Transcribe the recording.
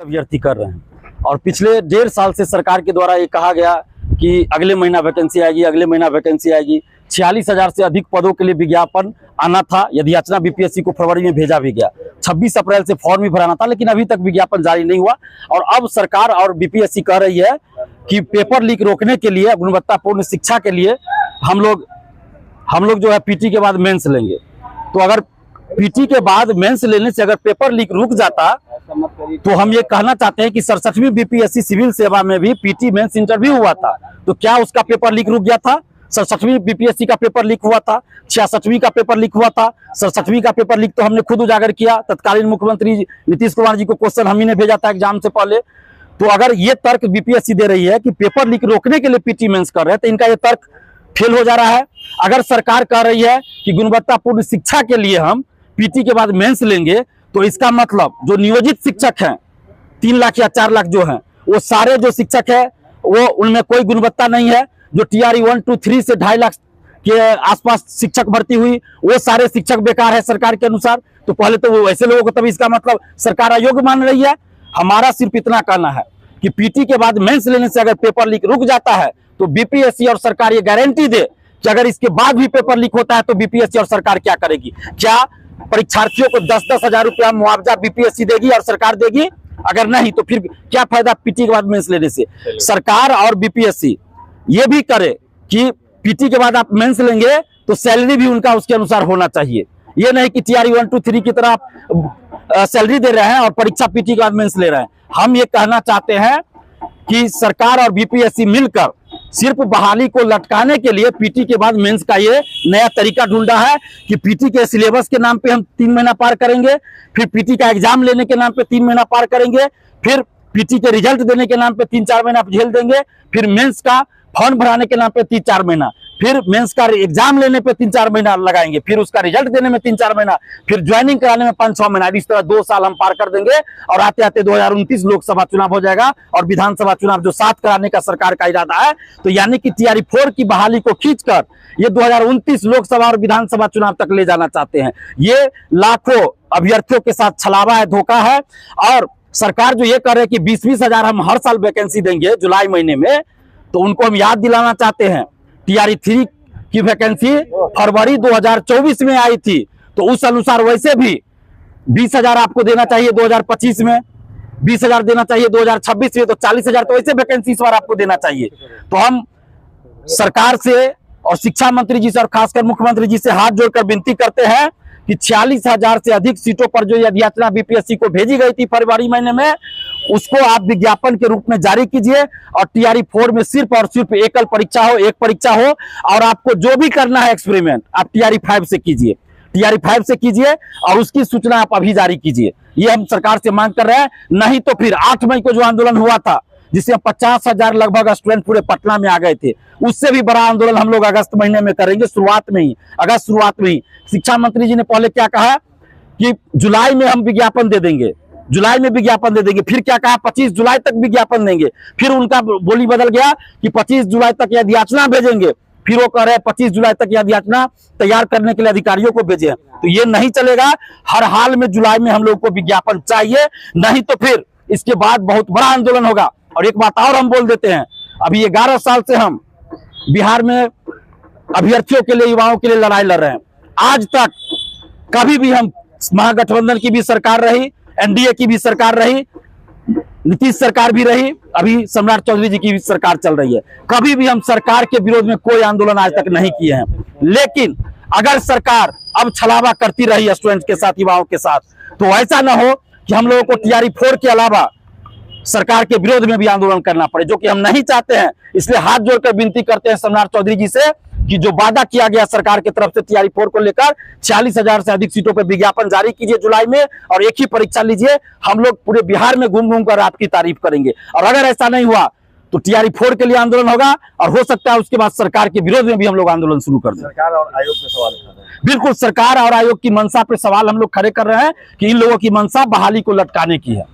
अभ्यर्थी कर रहे हैं और पिछले 1.5 साल से सरकार के द्वारा ये कहा गया कि अगले महीना वैकेंसी आएगी, अगले महीना वैकेंसी आएगी। 46,000 से अधिक पदों के लिए विज्ञापन आना था। यदि याचना बीपीएससी को फरवरी में भेजा भी गया, 26 अप्रैल से फॉर्म भी भराना था, लेकिन अभी तक विज्ञापन जारी नहीं हुआ। और अब सरकार और बीपीएससी कह रही है कि पेपर लीक रोकने के लिए, गुणवत्तापूर्ण शिक्षा के लिए हम लोग जो है पीटी के बाद मेंस लेंगे। तो अगर पीटी के बाद मेंस लेने से अगर पेपर लीक रुक जाता तो हम ये कहना चाहते हैं कि 67वीं बीपीएससी सिविल सेवा में भी पीटी मेंस इंटरव्यू हुआ था, तो क्या उसका पेपर लीक रुक गया था? 67वीं बीपीएससी का पेपर लीक हुआ था, 66वीं का पेपर लीक हुआ था। 67वीं का पेपर लीक तो हमने खुद उजागर किया। तत्कालीन मुख्यमंत्री नीतीश कुमार जी को क्वेश्चन हम ही ने भेजा था एग्जाम से पहले। तो अगर ये तर्क बीपीएससी दे रही है कि पेपर लीक रोकने के लिए पीटी मेंस कर रहे हैं, तो इनका ये तर्क फेल हो जा रहा है। अगर सरकार कह रही है कि गुणवत्तापूर्ण शिक्षा के लिए हम पीटी के बाद मेंस लेंगे, तो इसका मतलब जो नियोजित शिक्षक हैं 3 लाख या 4 लाख जो हैं, वो सारे जो शिक्षक हैं वो उनमें कोई गुणवत्ता नहीं है। जो टीआरई 1, 2, 3 से 2.5 लाख के आसपास शिक्षक भर्ती हुई, वो सारे शिक्षक बेकार है सरकार के अनुसार। तो पहले तो वो ऐसे लोगों को, तभी इसका मतलब सरकार अयोग्य मान रही है। हमारा सिर्फ इतना कहना है कि पीटी के बाद मेंस लेने से अगर पेपर लीक रुक जाता है तो बीपीएससी और सरकार ये गारंटी दे कि अगर इसके बाद भी पेपर लीक होता है तो बीपीएससी और सरकार क्या करेगी? क्या परीक्षार्थियों को 10-10 हजार रुपया मुआवजा बीपीएससी देगी और सरकार देगी? अगर नहीं तो फिर क्या फायदा पीटी के बाद मेंस लेने से? सरकार और बीपीएससी ये भी करे कि पीटी के बाद आप मेंस लेंगे तो सैलरी भी उनका उसके अनुसार होना चाहिए। ये नहीं कि टीआरई 1, 2, 3 की तरह आप सैलरी दे रहे हैं और परीक्षा पीटी के बाद मेंस ले रहे हैं। हम ये कहना चाहते हैं कि सरकार और बीपीएससी मिलकर सिर्फ बहाली को लटकाने के लिए पीटी के बाद मेंस का ये नया तरीका ढूंढा है कि पीटी के सिलेबस के नाम पे हम 3 महीना पार करेंगे, फिर पीटी का एग्जाम लेने के नाम पे 3 महीना पार करेंगे, फिर पीटी के रिजल्ट देने के नाम पे 3-4 महीना झेल देंगे, फिर मेंस का फॉर्म भराने के नाम पे 3-4 महीना, फिर मेंस का एग्जाम लेने पे 3-4 महीना लगाएंगे, फिर उसका रिजल्ट देने में 3-4 महीना, फिर ज्वाइनिंग कराने में 5-6 महीना। इस तरह 2 साल हम पार कर देंगे और आते आते 2029 लोकसभा चुनाव हो जाएगा और विधानसभा चुनाव जो 7 कराने का सरकार का इरादा है। तो यानी कि टीआरई 4 की बहाली को खींचकर ये 2029 लोकसभा और विधानसभा चुनाव तक ले जाना चाहते हैं। ये लाखों अभ्यर्थियों के साथ छलावा है, धोखा है। और सरकार जो ये कर रहे हैं कि 20-20 हजार हम हर साल वैकेंसी देंगे जुलाई महीने में, तो उनको हम याद दिलाना चाहते हैं टीआरई 3 की वैकेंसी फरवरी 2024 में आई थी, तो उस अनुसार वैसे भी 20 हजार आपको देना चाहिए 2025 में, 20 हजार देना चाहिए 2026 में, तो 40 हजार तो वैसे वैकेंसी इस बार आपको देना चाहिए। तो हम सरकार से और शिक्षा मंत्री जी से और खासकर मुख्यमंत्री जी से हाथ जोड़कर विनती करते हैं कि 46,000 से अधिक सीटों पर जो याचना बीपीएससी को भेजी गई थी फरवरी महीने में, उसको आप विज्ञापन के रूप में जारी कीजिए और टीआरई 4 में सिर्फ और सिर्फ एकल परीक्षा हो, एक परीक्षा हो। और आपको जो भी करना है एक्सपेरिमेंट आप टीआरई 5 से कीजिए, टीआरई 5 से कीजिए और उसकी सूचना आप अभी जारी कीजिए। ये हम सरकार से मांग कर रहे हैं। नहीं तो फिर 8 मई को जो आंदोलन हुआ था, जिससे 50,000 लगभग स्टूडेंट पूरे पटना में आ गए थे, उससे भी बड़ा आंदोलन हम लोग अगस्त महीने में करेंगे, शुरुआत में ही, अगस्त शुरुआत में ही। शिक्षा मंत्री जी ने पहले क्या कहा कि जुलाई में हम विज्ञापन दे देंगे, जुलाई में विज्ञापन दे देंगे, फिर क्या कहा 25 जुलाई तक विज्ञापन देंगे, फिर उनका बोली बदल गया कि 25 जुलाई तक यदि याचना भेजेंगे, फिर वो कह रहे हैं 25 जुलाई तक यदि याचना तैयार करने के लिए अधिकारियों को भेजे। तो ये नहीं चलेगा, हर हाल में जुलाई में हम लोग को विज्ञापन चाहिए, नहीं तो फिर इसके बाद बहुत बड़ा आंदोलन होगा। और एक बात और हम बोल देते हैं, अभी 11 साल से हम बिहार में अभ्यर्थियों के लिए, युवाओं के लिए लड़ाई लड़ रहे हैं। आज तक कभी भी हम, महागठबंधन की भी सरकार रही, एनडीए की भी सरकार रही, नीतीश सरकार भी रही, अभी सम्राट चौधरी जी की भी सरकार चल रही है, कभी भी हम सरकार के विरोध में कोई आंदोलन आज तक नहीं किए हैं। लेकिन अगर सरकार अब छलावा करती रही स्टूडेंट के साथ, युवाओं के साथ, तो ऐसा ना हो कि हम लोगों को टीआरई 4 के अलावा सरकार के विरोध में भी आंदोलन करना पड़े, जो कि हम नहीं चाहते हैं। इसलिए हाथ जोड़कर विनती करते हैं सम्राट चौधरी जी से कि जो वादा किया गया सरकार की तरफ से टीआरई 4 को लेकर 46,000 से अधिक सीटों पर विज्ञापन जारी कीजिए जुलाई में और एक ही परीक्षा लीजिए। हम लोग पूरे बिहार में घूम घूम कर आपकी तारीफ करेंगे। और अगर ऐसा नहीं हुआ तो टीआरई 4 के लिए आंदोलन होगा और हो सकता है उसके बाद सरकार के विरोध में भी हम लोग आंदोलन शुरू कर दें। सरकार और आयोग पे सवाल उठा रहे हैं। बिल्कुल, सरकार और आयोग की मंशा पे सवाल हम लोग खड़े कर रहे हैं कि इन लोगों की मंशा बहाली को लटकाने की है।